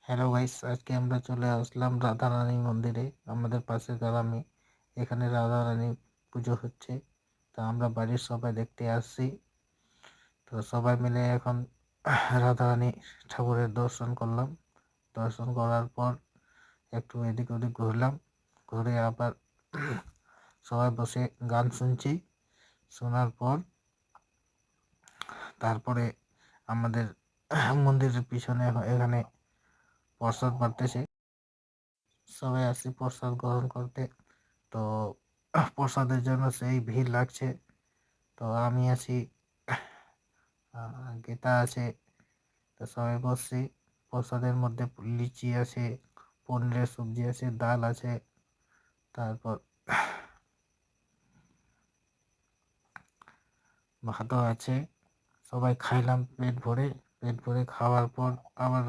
Hello guys, আজকে আমরা চলে আসলাম রাধারানী মন্দিরে। আমাদের পাশের গ্রামে এখানে রাধারানী পুজো হচ্ছে। তো আমরা বাড়ির সবাই দেখতে আসছি। তো সবাই মিলে এখন রাধারানী ঠাকুরের দর্শন করলাম। দর্শন করার পর একটু এদিক ওদিক ঘুরলাম, ঘুরে আবার সবাই বসে গান শুনছি। শোনার পর তারপরে আমাদের মন্দিরের পিছনে এখানে প্রসাদ বাড়তেছে, সবাই আসছে প্রসাদ গ্রহণ করতে। তো প্রসাদের জন্য সেই ভিড় লাগছে। তো আমি আছি, গীতা আছে। তো সবাই বসছি। প্রসাদের মধ্যে লিচি আছে, পনিরের সবজি আছে, ডাল আছে, তারপর ভাতও আছে। সবাই খাইলাম পেট ভরে। পেট ভরে খাওয়ার পর আবার